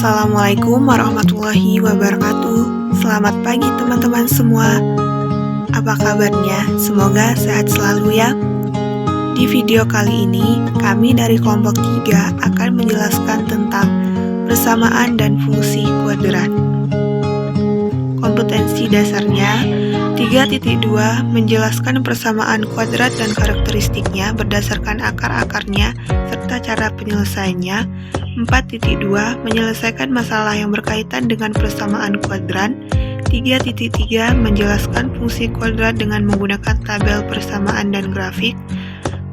Assalamualaikum warahmatullahi wabarakatuh. Selamat pagi teman-teman semua. Apa kabarnya? Semoga sehat selalu ya. Di video kali ini, kami dari kelompok 3 akan menjelaskan tentang persamaan dan fungsi kuadrat. Kompetensi dasarnya 3.2 menjelaskan persamaan kuadrat dan karakteristiknya berdasarkan akar-akarnya serta cara penyelesaiannya. 4.2 menyelesaikan masalah yang berkaitan dengan persamaan kuadrat. 3.3 menjelaskan fungsi kuadrat dengan menggunakan tabel persamaan dan grafik.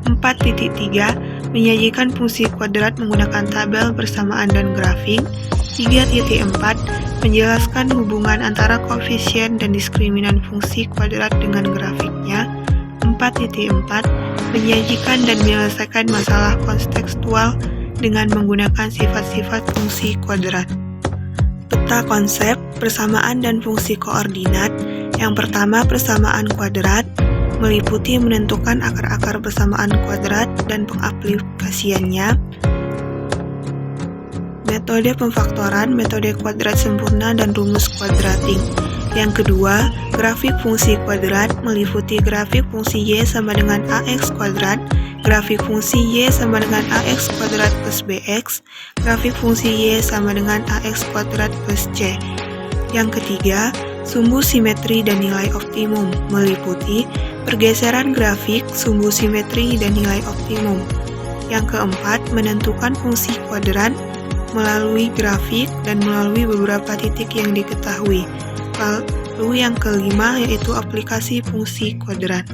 4.3 menyajikan fungsi kuadrat menggunakan tabel persamaan dan grafik. 3.4 menjelaskan hubungan antara koefisien dan diskriminan fungsi kuadrat dengan grafiknya. 4.4 menyajikan dan menyelesaikan masalah kontekstual dengan menggunakan sifat-sifat fungsi kuadrat. Peta konsep, persamaan dan fungsi koordinat. Yang pertama, persamaan kuadrat meliputi menentukan akar-akar persamaan kuadrat dan pengaplikasiannya. Metode pemfaktoran, metode kuadrat sempurna, dan rumus quadratic. Yang kedua, grafik fungsi kuadrat meliputi grafik fungsi y sama dengan ax kuadrat, grafik fungsi y sama dengan ax kuadrat plus bx, grafik fungsi y sama dengan ax kuadrat plus c. Yang ketiga, sumbu simetri dan nilai optimum meliputi pergeseran grafik, sumbu simetri, dan nilai optimum. Yang keempat, menentukan fungsi kuadrat melalui grafik dan melalui beberapa titik yang diketahui. Lalu yang kelima yaitu aplikasi fungsi kuadrat.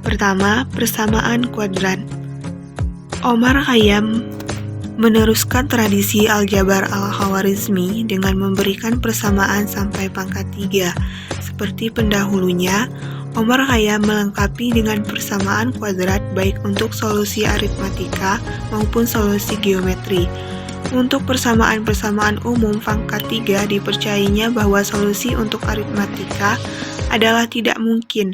Pertama, persamaan kuadrat. Omar Khayyam meneruskan tradisi aljabar al-Khwarizmi dengan memberikan persamaan sampai pangkat 3. Seperti pendahulunya, Omar Khayyam melengkapi dengan persamaan kuadrat baik untuk solusi aritmatika maupun solusi geometri. Untuk persamaan-persamaan umum pangkat 3 dipercayainya bahwa solusi untuk aritmatika adalah tidak mungkin,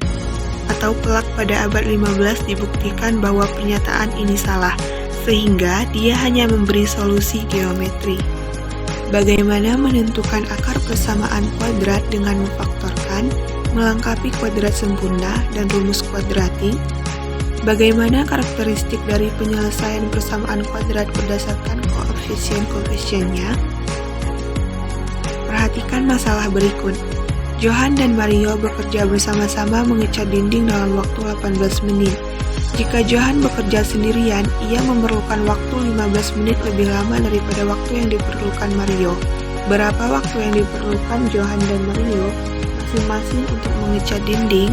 atau kelak pada abad 15 dibuktikan bahwa pernyataan ini salah, sehingga dia hanya memberi solusi geometri. Bagaimana menentukan akar persamaan kuadrat dengan memfaktorkan, melengkapi kuadrat sempurna, dan rumus kuadratik? Bagaimana karakteristik dari penyelesaian persamaan kuadrat berdasarkan koefisien-koefisiennya? Perhatikan masalah berikut. Johan dan Mario bekerja bersama-sama mengecat dinding dalam waktu 18 menit. Jika Johan bekerja sendirian, ia memerlukan waktu 15 menit lebih lama daripada waktu yang diperlukan Mario. Berapa waktu yang diperlukan Johan dan Mario masing-masing untuk mengecat dinding?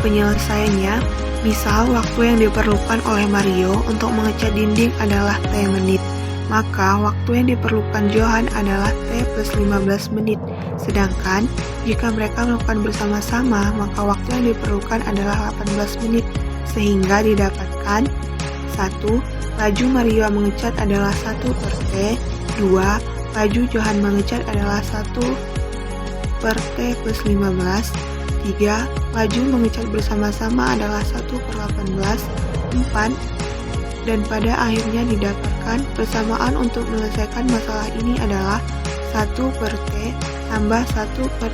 Penyelesaiannya, misal waktu yang diperlukan oleh Mario untuk mengecat dinding adalah T menit, maka waktu yang diperlukan Johan adalah T plus 15 menit. Sedangkan, jika mereka melakukan bersama-sama, maka waktu yang diperlukan adalah 18 menit, sehingga didapatkan 1. Laju Mario mengecat adalah 1 per T. 2. Laju Johan mengecat adalah 1 per T plus 15. 3. Laju mengecat bersama-sama adalah 1 per 18. 4. Dan pada akhirnya didapatkan persamaan untuk menyelesaikan masalah ini adalah 1 per T tambah 1 per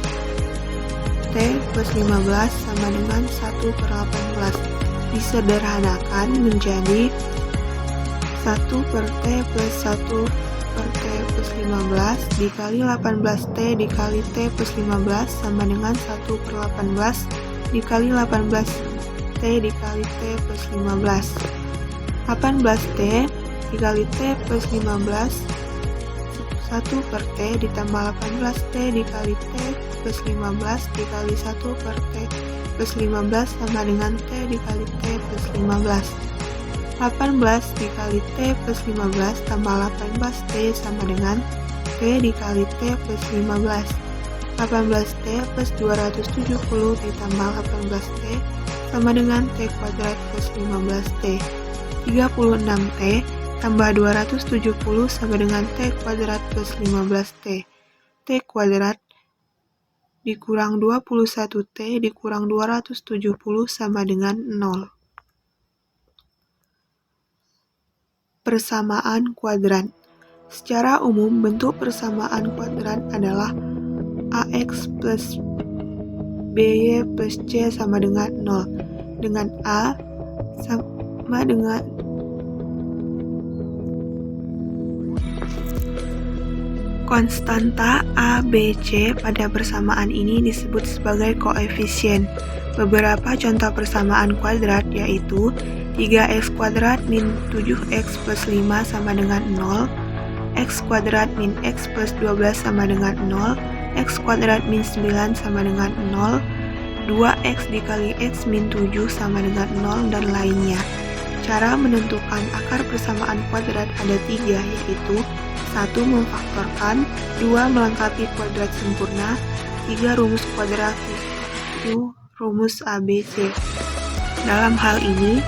T plus 15 sama dengan 1 per 18. Disederhanakan menjadi 1 per T plus 1 per T plus 15 dikali 18T dikali T plus 15 sama dengan 1 per 18 dikali 18T dikali T plus 15. 18T dikali T plus 15 1 per T ditambah 18T dikali T plus 15 dikali 1 per T plus 15 sama dengan T dikali T plus 15. 18 dikali T plus 15 tambah 18T sama dengan T dikali T plus 15. 18T plus 270 ditambah 18T sama dengan T kuadrat plus 15T. 36T tambah 270 sama dengan T kuadrat plus 15T. T kuadrat dikurang 21T dikurang 270 sama dengan 0. Persamaan kuadran. Secara umum, bentuk persamaan kuadran adalah AX plus BY plus C sama dengan 0, dengan A sama dengan konstanta A, B, C pada persamaan ini disebut sebagai koefisien. Beberapa contoh persamaan kuadrat yaitu 3x kuadrat min 7x plus 5 sama dengan 0, x kuadrat min x plus 12 sama dengan 0, x kuadrat min 9 sama dengan 0, 2x dikali x min 7 sama dengan 0, dan lainnya. Cara menentukan akar persamaan kuadrat ada 3, yaitu 1. Memfaktorkan, 2. Melengkapi kuadrat sempurna, 3. Rumus kuadratik, rumus ABC. Dalam hal ini,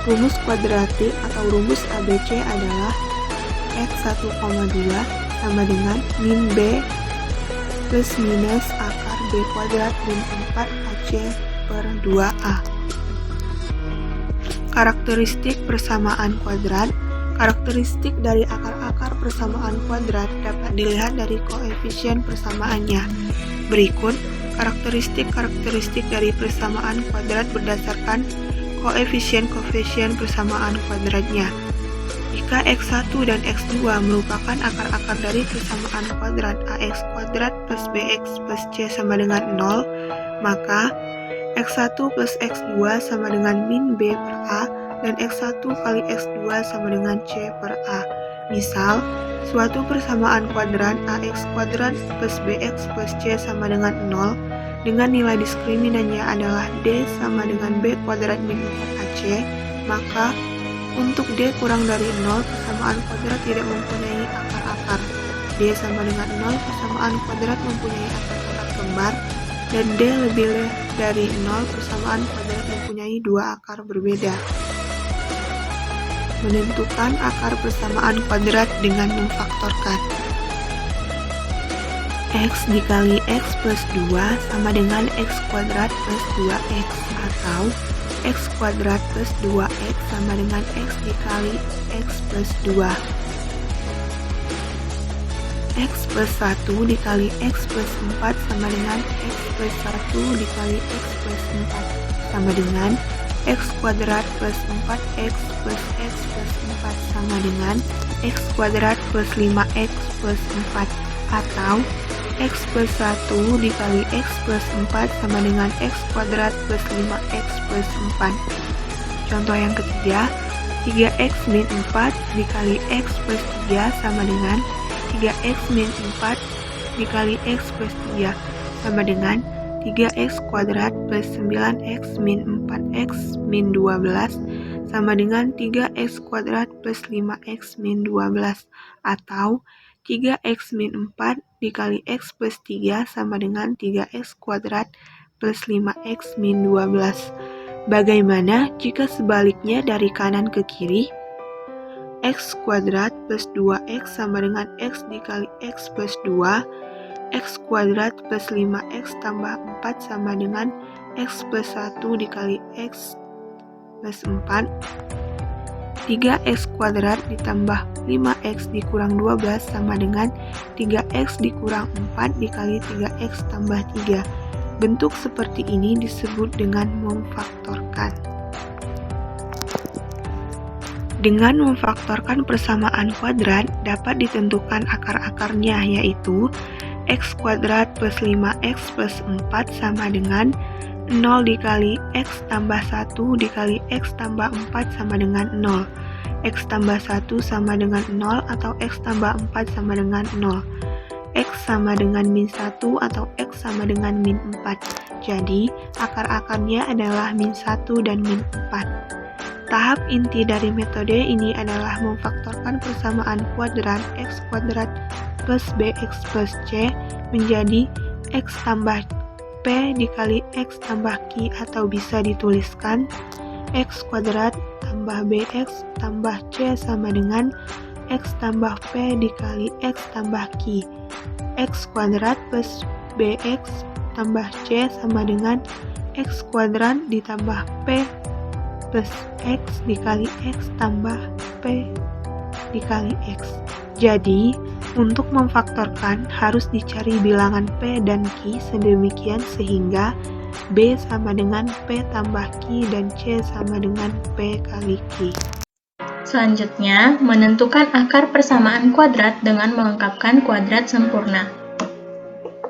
rumus kuadratik atau rumus ABC adalah x 1,2 sama dengan min b plus minus akar b kuadrat min 4ac per 2a. Karakteristik persamaan kuadrat. Karakteristik dari akar-akar persamaan kuadrat dapat dilihat dari koefisien persamaannya. Berikut karakteristik dari persamaan kuadrat berdasarkan koefisien persamaan kuadratnya. Jika x1 dan x2 merupakan akar-akar dari persamaan kuadrat ax kuadrat plus bx plus c sama dengan 0, maka x1 plus x2 sama dengan min b per a, dan x1 kali x2 sama dengan c per a. Misal, suatu persamaan kuadrat ax kuadrat plus bx plus c sama dengan 0, dengan nilai diskriminannya adalah d sama dengan b kuadrat min 4ac, maka untuk d kurang dari 0, persamaan kuadrat tidak mempunyai akar-akar. D sama dengan 0, persamaan kuadrat mempunyai akar-akar kembar, dan d lebih dari 0, persamaan kuadrat mempunyai dua akar berbeda. Menentukan akar persamaan kuadrat dengan memfaktorkan. X dikali x plus 2 sama dengan x kuadrat plus 2x, atau x kuadrat plus 2x sama dengan x dikali x plus 2. X plus 1 dikali x plus 4 sama dengan x plus 1 dikali x plus 4 sama dengan x kuadrat plus 4x plus x plus 4 sama dengan x kuadrat plus 5x plus 4, atau x plus 1 dikali x plus 4 sama dengan x kuadrat plus 5x plus 4. Contoh yang ketiga, 3x min 4 dikali x plus 3 sama dengan 3x min 4 dikali x plus 3 sama dengan 3x kuadrat plus 9x min 4x min 12 sama dengan 3x kuadrat plus 5x min 12, atau 3x min 4 dikali x plus 3 sama dengan 3x kuadrat plus 5x min 12. Bagaimana jika sebaliknya dari kanan ke kiri? X kuadrat plus 2x sama dengan x dikali x plus 2, x kuadrat plus 5x tambah 4 sama dengan x plus 1 dikali x plus 4, 3x kuadrat ditambah 5x dikurang 12 sama dengan 3x dikurang 4 dikali 3x tambah 3. Bentuk seperti ini disebut dengan memfaktorkan. Dengan memfaktorkan persamaan kuadrat dapat ditentukan akar-akarnya, yaitu x kuadrat plus 5x plus 4 sama dengan 0 dikali x tambah 1 dikali x tambah 4 sama dengan 0. X tambah 1 sama dengan 0 atau x tambah 4 sama dengan 0. X sama dengan min 1 atau x sama dengan min 4. Jadi, akar-akarnya adalah min 1 dan min 4. Tahap inti dari metode ini adalah memfaktorkan persamaan kuadrat x kuadrat plus bx plus c menjadi x tambah p dikali x tambah q, atau bisa dituliskan x kuadrat tambah bx tambah c sama dengan x tambah p dikali x tambah q. X kuadrat plus bx tambah c sama dengan x kuadrat ditambah p plus x dikali x tambah p dikali X. Jadi, untuk memfaktorkan harus dicari bilangan P dan Q sedemikian sehingga B sama dengan P tambah Q dan C sama dengan P kali Q. Selanjutnya, menentukan akar persamaan kuadrat dengan melengkapkan kuadrat sempurna.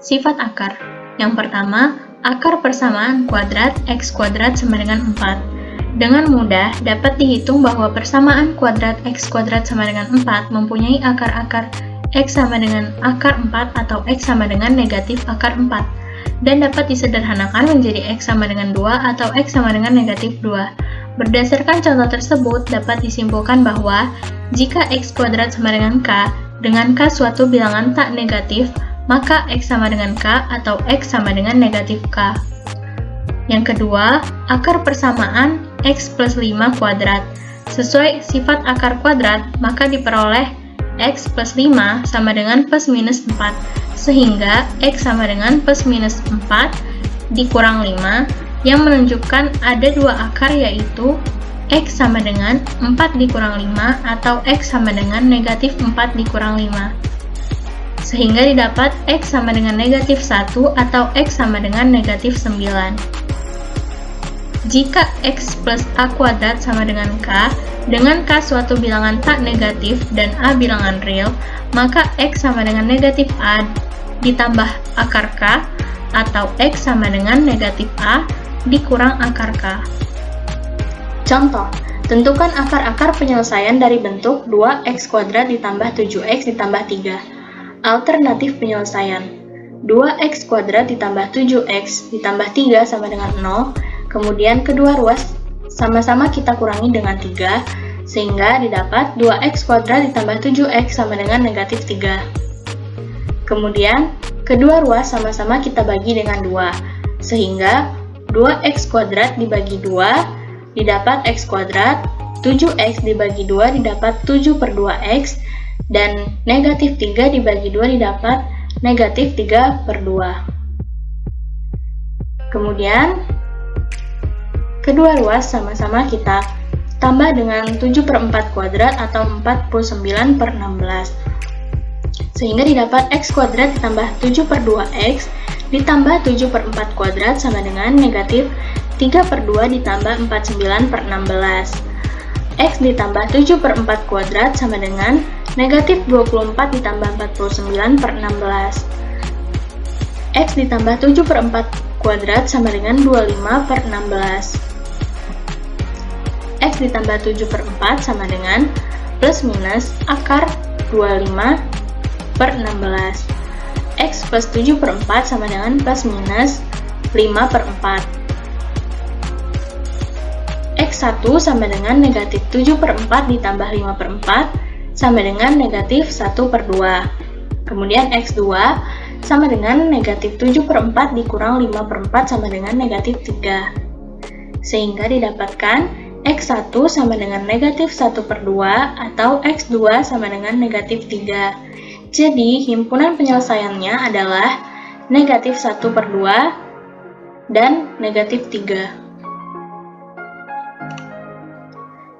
Sifat akar. Yang pertama, akar persamaan kuadrat X kuadrat sama dengan 4. Dengan mudah dapat dihitung bahwa persamaan kuadrat X kuadrat sama dengan 4 mempunyai akar-akar X sama dengan akar 4 atau X sama dengan negatif akar 4, dan dapat disederhanakan menjadi X sama dengan 2 atau X sama dengan negatif 2. Berdasarkan contoh tersebut, dapat disimpulkan bahwa jika X kuadrat sama dengan K suatu bilangan tak negatif, maka X sama dengan K atau X sama dengan negatif K. Yang kedua, akar persamaan X plus 5 kuadrat. Sesuai sifat akar kuadrat, maka diperoleh X plus 5 sama dengan plus minus 4, sehingga X sama dengan plus minus 4 dikurang 5, yang menunjukkan ada dua akar yaitu X sama dengan 4 dikurang 5 atau X sama dengan negatif 4 dikurang 5. Sehingga didapat X sama dengan negatif 1 atau X sama dengan negatif 9. Jika X plus A kuadrat sama dengan K suatu bilangan tak negatif dan A bilangan real, maka X sama dengan negatif A ditambah akar K atau X sama dengan negatif A dikurang akar K. Contoh, tentukan akar-akar penyelesaian dari bentuk 2x kuadrat ditambah 7x ditambah 3. Alternatif penyelesaian: 2x kuadrat ditambah 7x ditambah 3 sama dengan 0, kemudian kedua ruas sama-sama kita kurangi dengan 3, sehingga didapat 2x kuadrat ditambah 7x sama dengan negatif 3. Kemudian, kedua ruas sama-sama kita bagi dengan 2, sehingga 2x kuadrat dibagi 2 didapat x kuadrat, 7x dibagi 2 didapat 7 per 2x, dan negatif 3 dibagi 2 didapat negatif 3 per 2. Kemudian, kedua ruas sama-sama kita tambah dengan 7 per 4 kuadrat atau 49 per 16. Sehingga didapat x kuadrat ditambah 7 per 2x ditambah 7 per 4 kuadrat sama dengan negatif 3 per 2 ditambah 49 per 16. X ditambah 7 per 4 kuadrat sama dengan negatif 24 ditambah 49 per 16. X ditambah 7 per 4 kuadrat sama dengan 25 per 16. X ditambah 7 per 4 sama dengan plus minus akar 25 per 16. X plus 7 per 4 sama dengan plus minus 5 per 4. X1 sama dengan negatif 7 per 4 ditambah 5 per 4 sama dengan negatif 1 per 2. Kemudian X2 sama dengan negatif 7 per 4 dikurang 5 per 4 sama dengan negatif 3. Sehingga didapatkan X1 sama dengan negatif 1 per 2 atau X2 sama dengan negatif 3. Jadi, himpunan penyelesaiannya adalah negatif 1 per 2 dan negatif 3.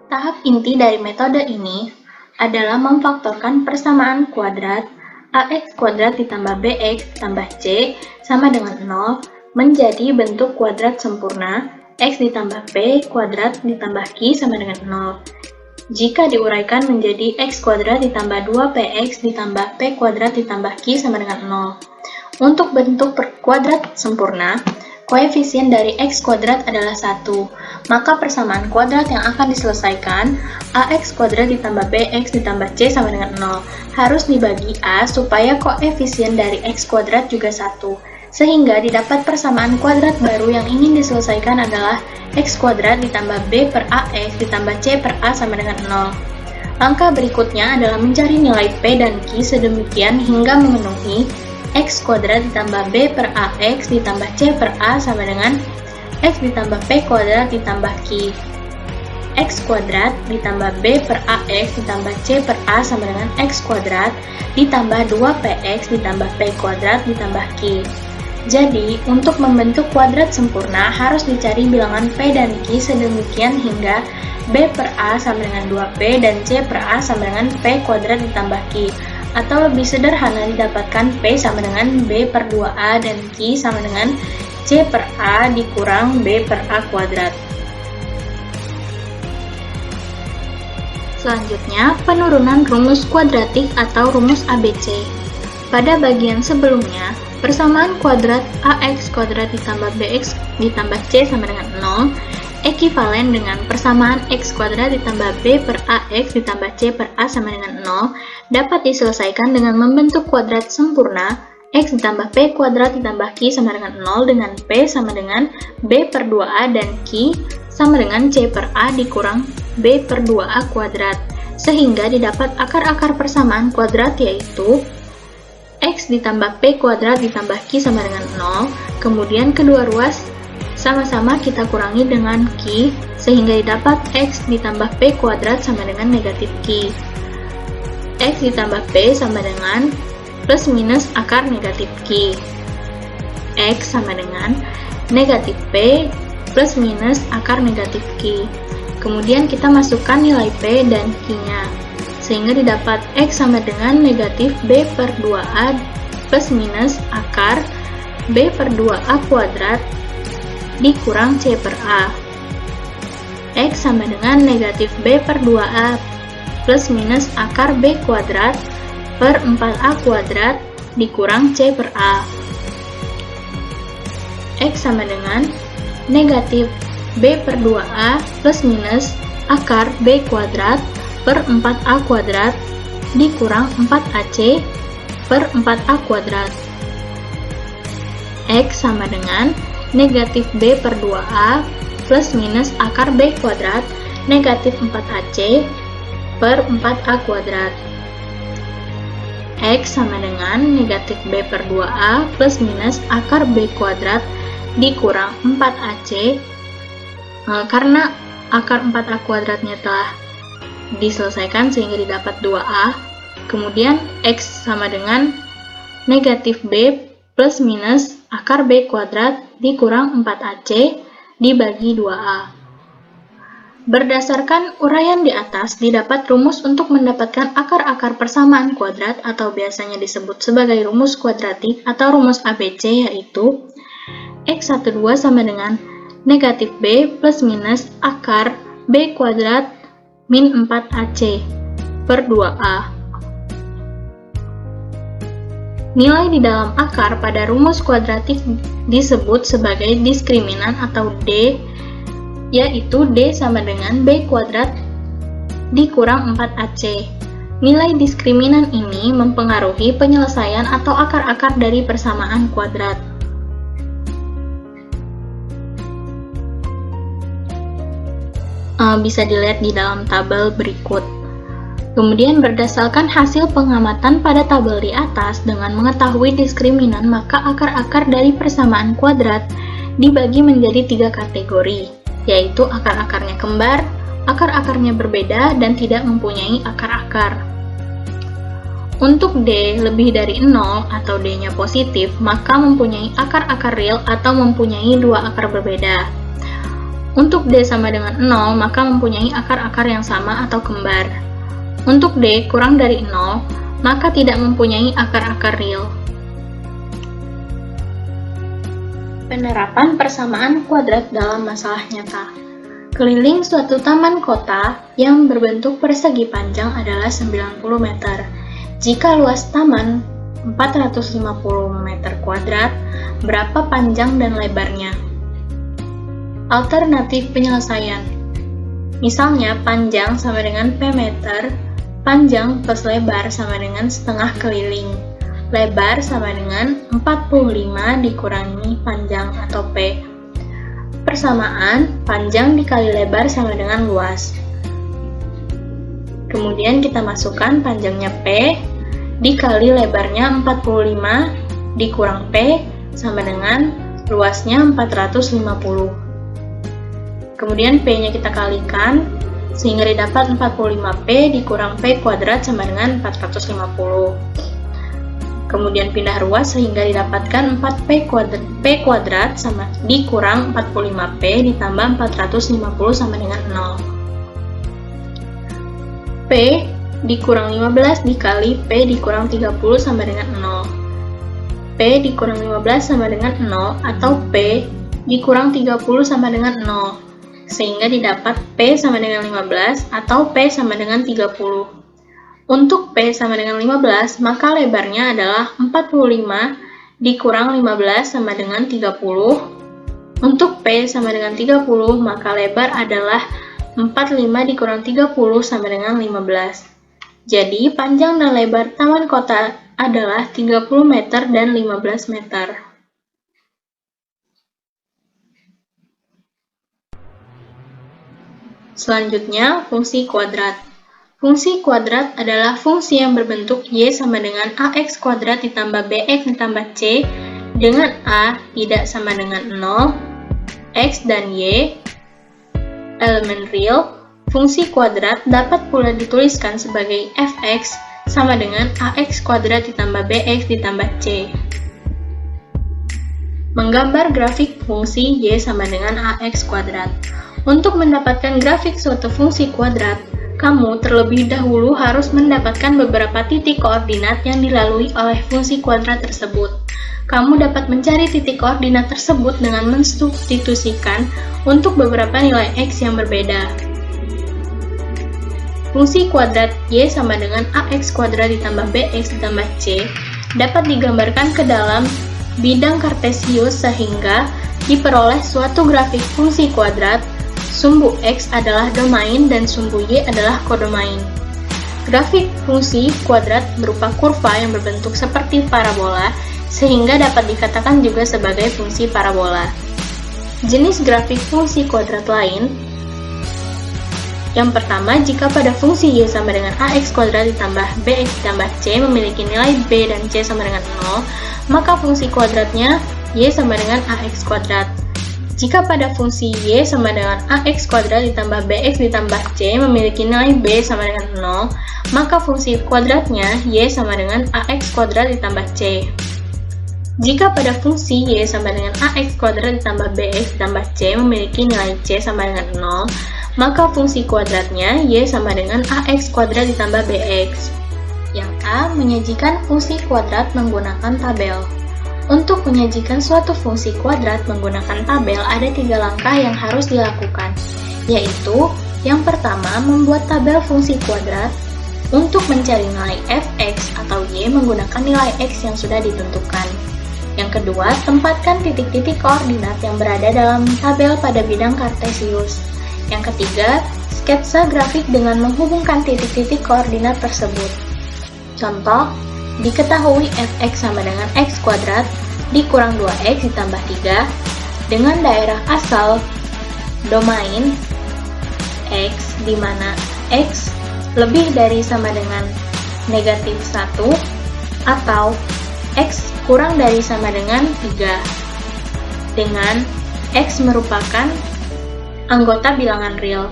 Tahap inti dari metode ini adalah memfaktorkan persamaan kuadrat AX kuadrat ditambah BX ditambah C sama dengan 0 menjadi bentuk kuadrat sempurna X ditambah P kuadrat ditambah Q sama dengan 0. Jika diuraikan menjadi X kuadrat ditambah 2PX ditambah P kuadrat ditambah Q sama dengan 0. Untuk bentuk kuadrat sempurna, koefisien dari X kuadrat adalah 1. Maka persamaan kuadrat yang akan diselesaikan, AX kuadrat ditambah BX ditambah C sama dengan 0. Harus dibagi A supaya koefisien dari X kuadrat juga 1. Sehingga didapat persamaan kuadrat baru yang ingin diselesaikan adalah X kuadrat ditambah B per AX ditambah C per A sama dengan 0. Langkah berikutnya adalah mencari nilai P dan Q sedemikian hingga memenuhi X kuadrat ditambah B per AX ditambah C per A sama dengan X ditambah P kuadrat ditambah Q. X kuadrat ditambah B per AX ditambah C per A sama dengan X kuadrat ditambah 2PX ditambah P kuadrat ditambah Q. Jadi, untuk membentuk kuadrat sempurna harus dicari bilangan P dan Q sedemikian hingga B per A sama dengan 2P dan C per A sama dengan P kuadrat ditambah Q. Atau lebih sederhana didapatkan P sama dengan B per 2A dan Q sama dengan C per A dikurang B per A kuadrat. Selanjutnya, penurunan rumus kuadratik atau rumus ABC. Pada bagian sebelumnya, persamaan kuadrat AX kuadrat ditambah BX ditambah C sama dengan 0 ekivalen dengan persamaan X kuadrat ditambah B per AX ditambah C per A sama dengan 0 dapat diselesaikan dengan membentuk kuadrat sempurna X ditambah P kuadrat ditambah Q sama dengan 0 dengan P sama dengan B per 2A dan Q sama dengan C per A dikurang B per 2A kuadrat, sehingga didapat akar-akar persamaan kuadrat yaitu X ditambah P kuadrat ditambah Q sama dengan 0, kemudian kedua ruas sama-sama kita kurangi dengan Q, sehingga didapat X ditambah P kuadrat sama dengan negatif Q. X ditambah P sama dengan plus minus akar negatif Q. X sama dengan negatif P plus minus akar negatif Q. Kemudian kita masukkan nilai P dan Q-nya, sehingga didapat X sama dengan negatif B per 2A plus minus akar B per 2A kuadrat dikurang C per A. X sama dengan negatif B per 2A plus minus akar B kuadrat per 4A kuadrat dikurang C per A. X sama dengan negatif B per 2A plus minus akar B kuadrat per 4A kuadrat dikurang 4AC per 4A kuadrat. X sama dengan negatif B per 2A plus minus akar B kuadrat negatif 4AC per 4A kuadrat. X sama dengan negatif B per 2A plus minus akar B kuadrat dikurang 4AC, karena akar 4A kuadratnya telah diselesaikan sehingga didapat 2A. Kemudian X sama dengan negatif B plus minus akar B kuadrat dikurang 4AC dibagi 2A. Berdasarkan uraian di atas, didapat rumus untuk mendapatkan akar-akar persamaan kuadrat atau biasanya disebut sebagai rumus kuadratik atau rumus ABC, yaitu X12 sama dengan negatif B plus minus akar B kuadrat min 4AC per 2A. Nilai di dalam akar pada rumus kuadratik disebut sebagai diskriminan atau D, yaitu D sama dengan B kuadrat dikurang 4AC. Nilai diskriminan ini mempengaruhi penyelesaian atau akar-akar dari persamaan kuadrat. Bisa dilihat di dalam tabel berikut. Kemudian berdasarkan hasil pengamatan pada tabel di atas dengan mengetahui diskriminan, maka akar-akar dari persamaan kuadrat dibagi menjadi 3 kategori, yaitu akar-akarnya kembar, akar-akarnya berbeda, dan tidak mempunyai akar-akar. Untuk D lebih dari 0 atau D-nya positif, maka mempunyai akar-akar real atau mempunyai 2 akar berbeda. Untuk D sama dengan 0, maka mempunyai akar-akar yang sama atau kembar. Untuk D kurang dari 0, maka tidak mempunyai akar-akar real. Penerapan persamaan kuadrat dalam masalah nyata. Keliling suatu taman kota yang berbentuk persegi panjang adalah 90 meter. Jika luas taman 450 meter kuadrat, berapa panjang dan lebarnya? Alternatif penyelesaian. Misalnya, panjang sama dengan P meter, panjang plus lebar sama dengan setengah keliling. Lebar sama dengan 45 dikurangi panjang atau P. Persamaan, panjang dikali lebar sama dengan luas. Kemudian kita masukkan panjangnya P dikali lebarnya 45 dikurang P sama dengan luasnya 450. Kemudian P-nya kita kalikan, sehingga didapat 45P dikurang P kuadrat sama dengan 450. Kemudian pindah ruas sehingga didapatkan 4P kuadrat sama dikurang 45P ditambah 450 sama dengan 0. P dikurang 15 dikali P dikurang 30 sama dengan 0. P dikurang 15 sama dengan 0 atau P dikurang 30 sama dengan 0. Sehingga didapat P sama dengan 15 atau P sama dengan 30. Untuk P sama dengan 15, maka lebarnya adalah 45 dikurang 15 sama dengan 30. Untuk P sama dengan 30, maka lebar adalah 45 dikurang 30 sama dengan 15. Jadi, panjang dan lebar taman kota adalah 30 meter dan 15 meter. Selanjutnya, fungsi kuadrat. Fungsi kuadrat adalah fungsi yang berbentuk Y sama dengan AX kuadrat ditambah BX ditambah C dengan A tidak sama dengan 0, X dan Y elemen real. Fungsi kuadrat dapat pula dituliskan sebagai fx sama dengan ax kuadrat ditambah bx ditambah c. Menggambar grafik fungsi y sama dengan ax kuadrat. Untuk mendapatkan grafik suatu fungsi kuadrat, kamu terlebih dahulu harus mendapatkan beberapa titik koordinat yang dilalui oleh fungsi kuadrat tersebut. Kamu dapat mencari titik koordinat tersebut dengan mensubstitusikan untuk beberapa nilai x yang berbeda. Fungsi kuadrat y sama dengan ax kuadrat ditambah bx ditambah c dapat digambarkan ke dalam bidang kartesius sehingga diperoleh suatu grafik fungsi kuadrat. Sumbu x adalah domain dan sumbu y adalah kodomain. Grafik fungsi kuadrat berupa kurva yang berbentuk seperti parabola, sehingga dapat dikatakan juga sebagai fungsi parabola. Jenis grafik fungsi kuadrat lain, yang pertama, jika pada fungsi y sama dengan ax kuadrat ditambah bx ditambah c memiliki nilai b dan c sama dengan 0, maka fungsi kuadratnya y sama dengan ax kuadrat. Jika pada fungsi y sama dengan ax kuadrat ditambah bx ditambah c memiliki nilai b sama dengan 0, maka fungsi kuadratnya y sama dengan ax kuadrat ditambah c. Jika pada fungsi y sama dengan ax kuadrat ditambah bx ditambah c memiliki nilai c sama dengan 0, maka fungsi kuadratnya y sama dengan ax kuadrat ditambah bx. Yang A, menyajikan fungsi kuadrat menggunakan tabel. Untuk menyajikan suatu fungsi kuadrat menggunakan tabel ada 3 langkah yang harus dilakukan, yaitu yang pertama, membuat tabel fungsi kuadrat. Untuk mencari nilai fx atau y menggunakan nilai x yang sudah ditentukan. Yang kedua, tempatkan titik-titik koordinat yang berada dalam tabel pada bidang kartesius. Yang ketiga, sketsa grafik dengan menghubungkan titik-titik koordinat tersebut. Contoh, diketahui fx sama dengan x kuadrat dikurang 2x ditambah 3 dengan daerah asal domain x di mana x lebih dari sama dengan negatif 1 atau x kurang dari sama dengan 3 dengan x merupakan anggota bilangan real.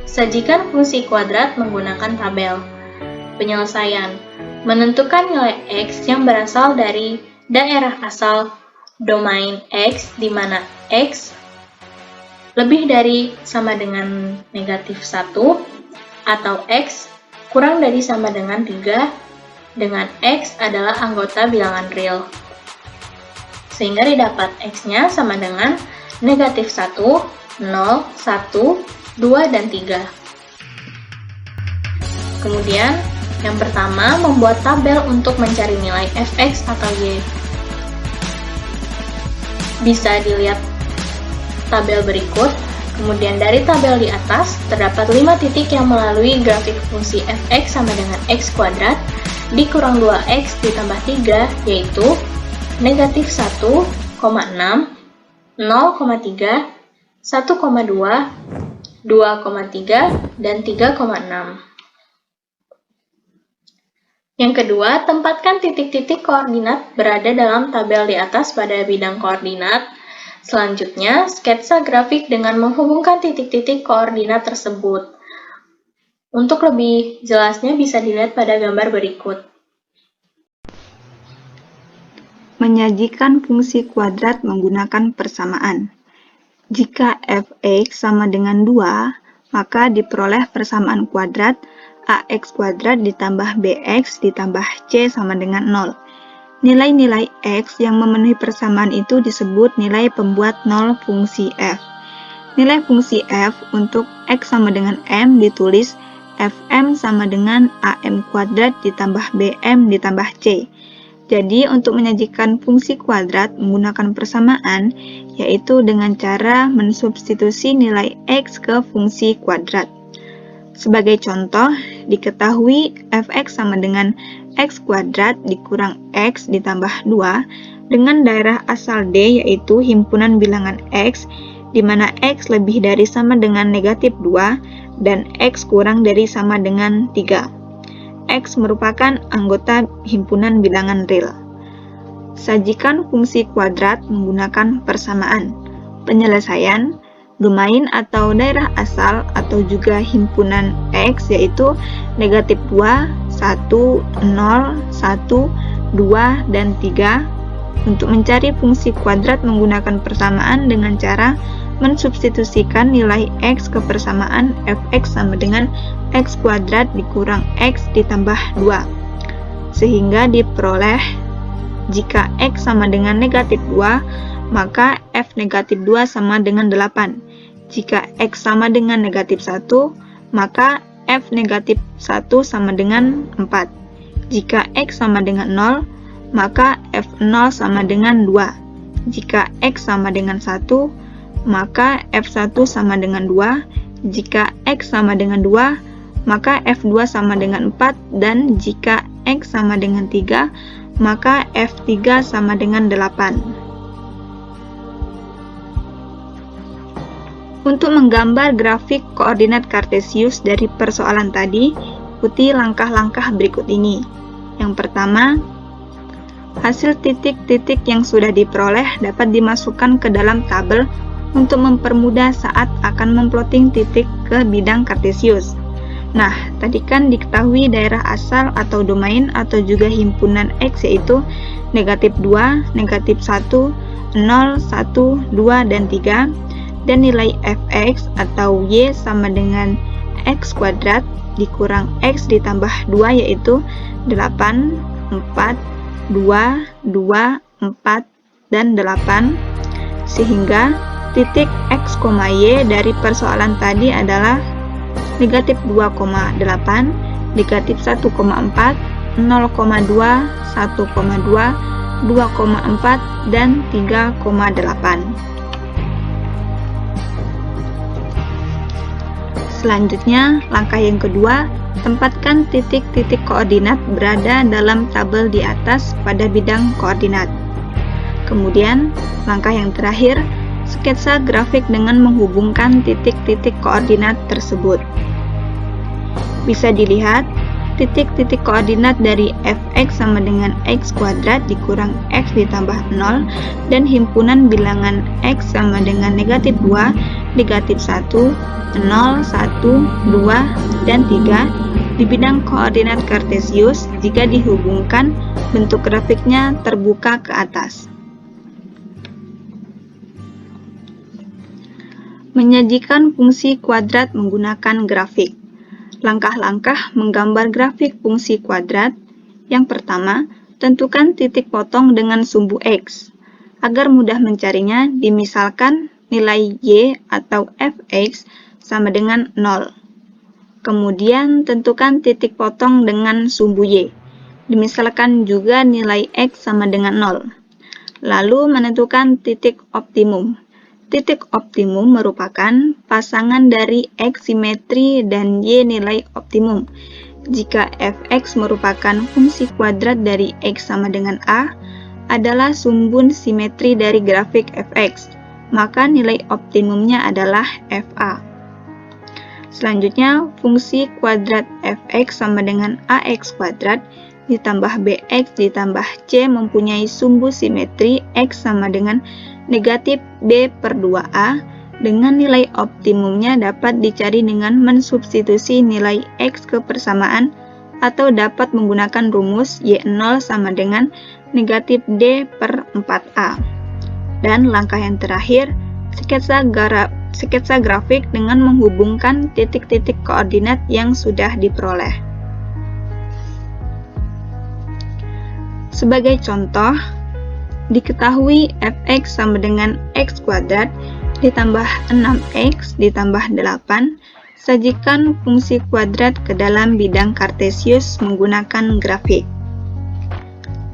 Sajikan fungsi kuadrat menggunakan tabel. Penyelesaian: menentukan nilai x yang berasal dari daerah asal domain x di mana x lebih dari sama dengan negatif 1 atau x kurang dari sama dengan 3 dengan x adalah anggota bilangan real. Sehingga didapat x-nya sama dengan negatif 1, 0, 1, 2, dan 3. Kemudian, yang pertama, membuat tabel untuk mencari nilai fx atau y. Bisa dilihat tabel berikut. Kemudian dari tabel di atas, terdapat 5 titik yang melalui grafik fungsi fx sama dengan x kuadrat dikurang 2x ditambah 3, yaitu negatif 1,6, 0,3, 1,2, 2,3, dan 3,6. Yang kedua, tempatkan titik-titik koordinat berada dalam tabel di atas pada bidang koordinat. Selanjutnya, sketsa grafik dengan menghubungkan titik-titik koordinat tersebut. Untuk lebih jelasnya bisa dilihat pada gambar berikut. Menyajikan fungsi kuadrat menggunakan persamaan. Jika fx sama dengan 2, maka diperoleh persamaan kuadrat ax kuadrat ditambah bx ditambah c sama dengan 0. Nilai-nilai x yang memenuhi persamaan itu disebut nilai pembuat 0 fungsi f. Nilai fungsi f untuk x sama dengan m ditulis fm sama dengan am kuadrat ditambah bm ditambah c. Jadi untuk menyajikan fungsi kuadrat menggunakan persamaan, yaitu dengan cara mensubstitusi nilai x ke fungsi kuadrat. Sebagai contoh, diketahui fx sama dengan x kuadrat dikurang x ditambah 2 dengan daerah asal D yaitu himpunan bilangan x, di mana x lebih dari sama dengan negatif 2 dan x kurang dari sama dengan 3. X merupakan anggota himpunan bilangan real. Sajikan fungsi kuadrat menggunakan persamaan. Penyelesaian, domain atau daerah asal atau juga himpunan X yaitu negatif 2, 1, 0, 1, 2, dan 3 untuk mencari fungsi kuadrat menggunakan persamaan dengan cara mensubstitusikan nilai x ke persamaan fx sama dengan x kuadrat dikurang x ditambah 2 sehingga diperoleh jika x sama dengan negatif 2 maka f negatif 2 sama dengan 8. Jika x sama dengan negatif 1 maka f negatif 1 sama dengan 4. Jika x sama dengan 0 maka f0 sama dengan 2. Jika x sama dengan 1 maka f1 sama dengan 2, jika x sama dengan 2, maka f2 sama dengan 4, dan jika x sama dengan 3, maka f3 sama dengan 8. Untuk menggambar grafik koordinat kartesius dari persoalan tadi, ikuti langkah-langkah berikut ini. Yang pertama, hasil titik-titik yang sudah diperoleh dapat dimasukkan ke dalam tabel untuk mempermudah saat akan memplotting titik ke bidang kartesius. Nah, tadi kan diketahui daerah asal atau domain atau juga himpunan X yaitu negatif 2, negatif 1, 0, 1, 2, dan 3, dan nilai fx atau y sama dengan x kuadrat dikurang x ditambah 2 yaitu 8, 4, 2, 2, 4, dan 8, sehingga titik x, y dari persoalan tadi adalah negatif 2,8, negatif 1,4, 0,2, 1,2, 2,4, dan 3,8. Selanjutnya, langkah yang kedua, tempatkan titik-titik koordinat berada dalam tabel di atas pada bidang koordinat. Kemudian, langkah yang terakhir, sketsa grafik dengan menghubungkan titik-titik koordinat tersebut. Bisa dilihat, titik-titik koordinat dari fx sama dengan x kuadrat dikurang x ditambah 0 dan himpunan bilangan x sama dengan negatif 2, negatif 1, 0, 1, 2, dan 3 di bidang koordinat kartesius jika dihubungkan bentuk grafiknya terbuka ke atas. Menyajikan fungsi kuadrat menggunakan grafik. Langkah-langkah menggambar grafik fungsi kuadrat. Yang pertama, tentukan titik potong dengan sumbu X. Agar mudah mencarinya, dimisalkan nilai Y atau fx sama dengan 0. Kemudian, tentukan titik potong dengan sumbu Y. Dimisalkan juga nilai X sama dengan 0. Lalu menentukan titik optimum. Titik optimum merupakan pasangan dari X simetri dan Y nilai optimum. Jika fx merupakan fungsi kuadrat dari X sama dengan A, adalah sumbun simetri dari grafik fx, maka nilai optimumnya adalah fa. Selanjutnya, fungsi kuadrat fx sama dengan ax kuadrat ditambah bx ditambah c mempunyai sumbu simetri X sama dengan negatif b per 2a, dengan nilai optimumnya dapat dicari dengan mensubstitusi nilai X ke persamaan atau dapat menggunakan rumus Y0 sama dengan negatif D per 4A. Dan langkah yang terakhir, sketsa sketsa grafik dengan menghubungkan titik-titik koordinat yang sudah diperoleh. Sebagai contoh, diketahui f(x) sama dengan x kuadrat ditambah 6x ditambah 8. Sajikan fungsi kuadrat ke dalam bidang kartesius menggunakan grafik.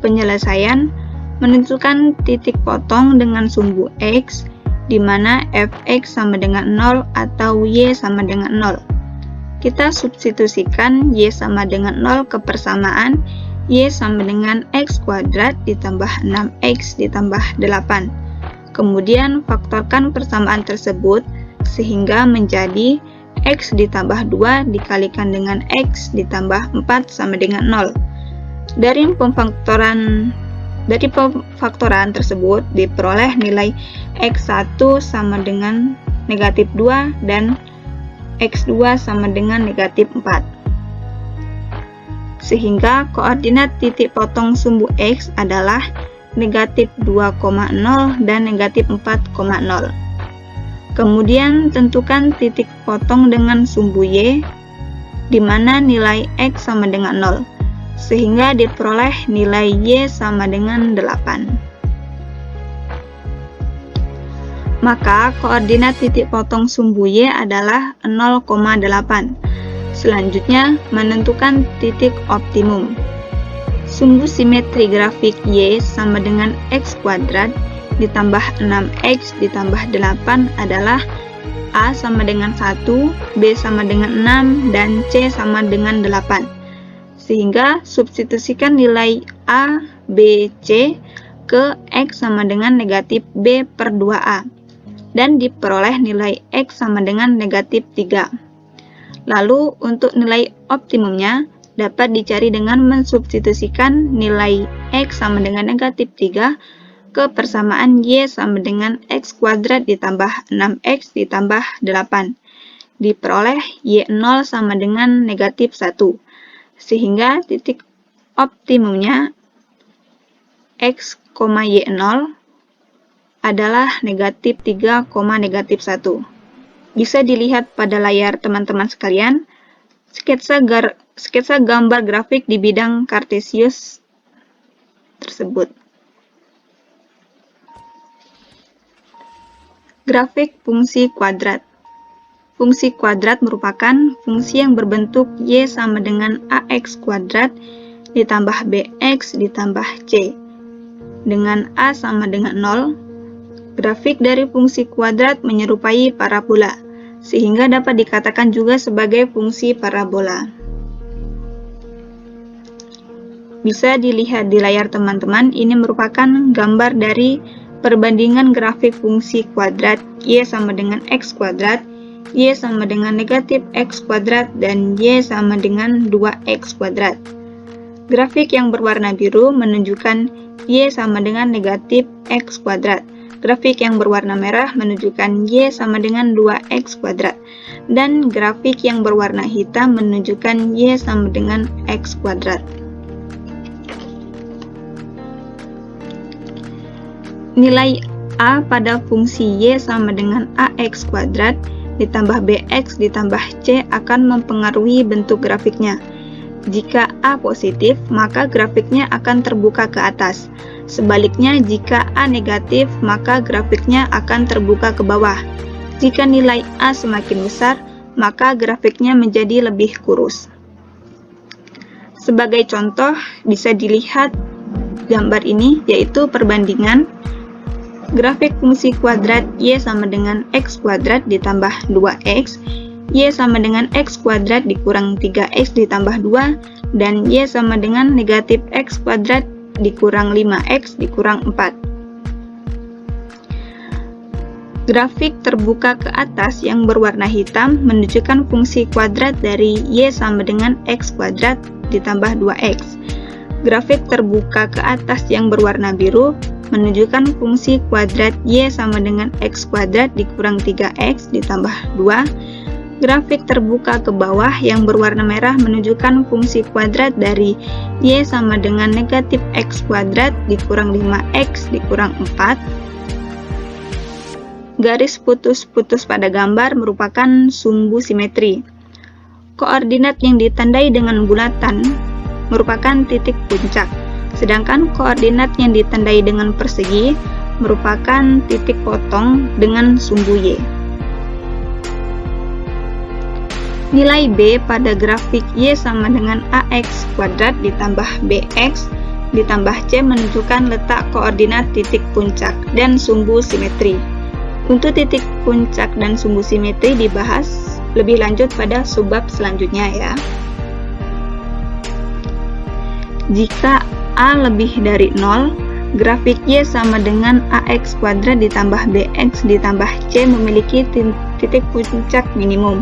Penyelesaian menentukan titik potong dengan sumbu x, di mana f(x) sama dengan 0 atau y sama dengan 0. Kita substitusikan y sama dengan 0 ke persamaan y sama dengan x kuadrat ditambah 6x ditambah 8. Kemudian faktorkan persamaan tersebut sehingga menjadi x ditambah 2 dikalikan dengan x ditambah 4 sama dengan 0. Dari pemfaktoran tersebut diperoleh nilai x1 sama dengan negatif 2 dan x2 sama dengan negatif 4. Sehingga koordinat titik potong sumbu x adalah negatif 2,0 dan negatif 4,0. Kemudian tentukan titik potong dengan sumbu y, di mana nilai x sama dengan 0, sehingga diperoleh nilai y sama dengan 8. Maka koordinat titik potong sumbu y adalah 0,8. Selanjutnya, menentukan titik optimum. Sumbu simetri grafik y sama dengan x kuadrat ditambah 6x ditambah 8 adalah a sama dengan 1, b sama dengan 6, dan c sama dengan 8. Sehingga substitusikan nilai a, b, c ke x sama dengan negatif b per 2a, dan diperoleh nilai x sama dengan negatif 3. Lalu untuk nilai optimumnya dapat dicari dengan mensubstitusikan nilai x sama dengan negatif 3 ke persamaan y sama dengan x kuadrat ditambah 6x ditambah 8. Diperoleh y0 sama dengan negatif 1. Sehingga titik optimumnya x, y0 adalah negatif 3, negatif 1. Bisa dilihat pada layar teman-teman sekalian, sketsa gambar grafik di bidang kartesius tersebut. Grafik fungsi kuadrat. Fungsi kuadrat merupakan fungsi yang berbentuk y sama dengan ax kuadrat ditambah bx ditambah c. Dengan a sama dengan 0, grafik dari fungsi kuadrat menyerupai parabola, sehingga dapat dikatakan juga sebagai fungsi parabola. Bisa dilihat di layar teman-teman, ini merupakan gambar dari perbandingan grafik fungsi kuadrat y sama dengan x kuadrat, y sama dengan negatif x kuadrat, dan y sama dengan 2x kuadrat. Grafik yang berwarna biru menunjukkan y sama dengan negatif x kuadrat. Grafik yang berwarna merah menunjukkan y sama dengan 2x kuadrat. Dan grafik yang berwarna hitam menunjukkan y sama dengan x kuadrat. Nilai a pada fungsi y sama dengan ax kuadrat ditambah bx ditambah c akan mempengaruhi bentuk grafiknya. Jika a positif, maka grafiknya akan terbuka ke atas. Sebaliknya, jika a negatif, maka grafiknya akan terbuka ke bawah. Jika nilai a semakin besar, maka grafiknya menjadi lebih kurus. Sebagai contoh, bisa dilihat gambar ini, yaitu perbandingan grafik fungsi kuadrat y sama dengan x kuadrat ditambah 2x, y sama dengan x kuadrat dikurang 3x ditambah 2, dan y sama dengan negatif x kuadrat dikurang 5x dikurang 4. Grafik terbuka ke atas yang berwarna hitam menunjukkan fungsi kuadrat dari y sama dengan x kuadrat ditambah 2x. Grafik terbuka ke atas yang berwarna biru menunjukkan fungsi kuadrat y sama dengan x kuadrat dikurang 3x ditambah 2. Grafik terbuka ke bawah yang berwarna merah menunjukkan fungsi kuadrat dari y sama dengan negatif x kuadrat dikurang 5x dikurang 4. Garis putus-putus pada gambar merupakan sumbu simetri. Koordinat yang ditandai dengan bulatan merupakan titik puncak, sedangkan koordinat yang ditandai dengan persegi merupakan titik potong dengan sumbu Y. Nilai B pada grafik Y sama dengan AX kuadrat ditambah BX ditambah C menunjukkan letak koordinat titik puncak dan sumbu simetri. Untuk titik puncak dan sumbu simetri dibahas lebih lanjut pada subbab selanjutnya ya. Jika A lebih dari 0, grafik Y sama dengan AX kuadrat ditambah BX ditambah C memiliki titik puncak minimum.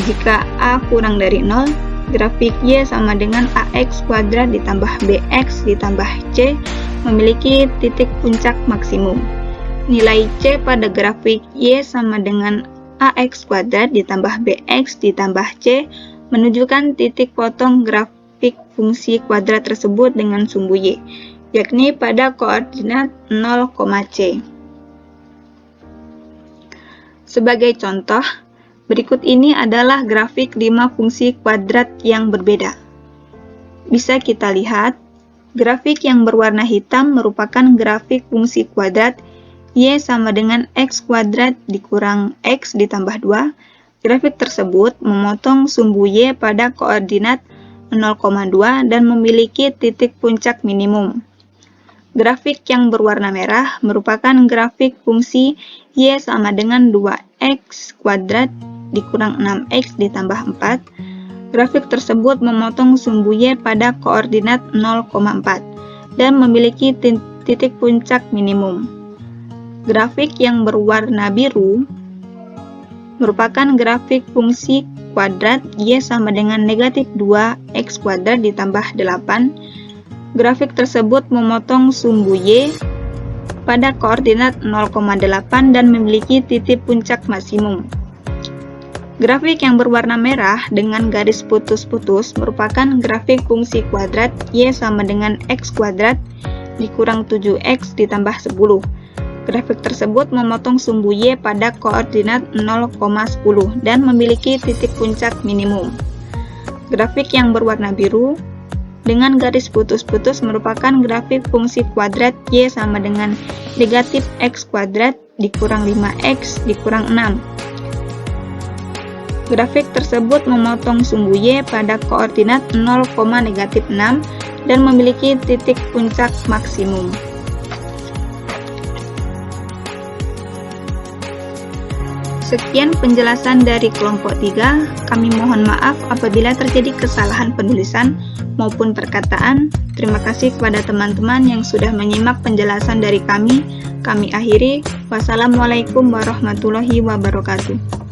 Jika A kurang dari 0, grafik Y sama dengan AX kuadrat ditambah BX ditambah C memiliki titik puncak maksimum. Nilai C pada grafik Y sama dengan AX kuadrat ditambah BX ditambah C menunjukkan titik potong grafik fungsi kuadrat tersebut dengan sumbu Y, yakni pada koordinat 0, C. Sebagai contoh, berikut ini adalah grafik 5 fungsi kuadrat yang berbeda. Bisa kita lihat, grafik yang berwarna hitam merupakan grafik fungsi kuadrat Y sama dengan X kuadrat dikurang X ditambah 2. Grafik tersebut memotong sumbu Y pada koordinat 0,2 dan memiliki titik puncak minimum. Grafik yang berwarna merah merupakan grafik fungsi Y sama dengan 2X kuadrat dikurang 6X ditambah 4. Grafik tersebut memotong sumbu Y pada koordinat 0,4 dan memiliki titik puncak minimum. Grafik yang berwarna biru merupakan grafik fungsi kuadrat Y sama dengan negatif 2X kuadrat ditambah 8. Grafik tersebut memotong sumbu Y pada koordinat 0,8 dan memiliki titik puncak maksimum. Grafik yang berwarna merah dengan garis putus-putus merupakan grafik fungsi kuadrat Y sama dengan X kuadrat dikurang 7X ditambah 10. Grafik tersebut memotong sumbu Y pada koordinat 0,10 dan memiliki titik puncak minimum. Grafik yang berwarna biru dengan garis putus-putus merupakan grafik fungsi kuadrat Y sama dengan negatif X kuadrat dikurang 5X dikurang 6. Grafik tersebut memotong sumbu Y pada koordinat 0,6 dan memiliki titik puncak maksimum. Sekian penjelasan dari kelompok 3. Kami mohon maaf apabila terjadi kesalahan penulisan maupun perkataan. Terima kasih kepada teman-teman yang sudah menyimak penjelasan dari kami. Kami akhiri. Wassalamualaikum warahmatullahi wabarakatuh.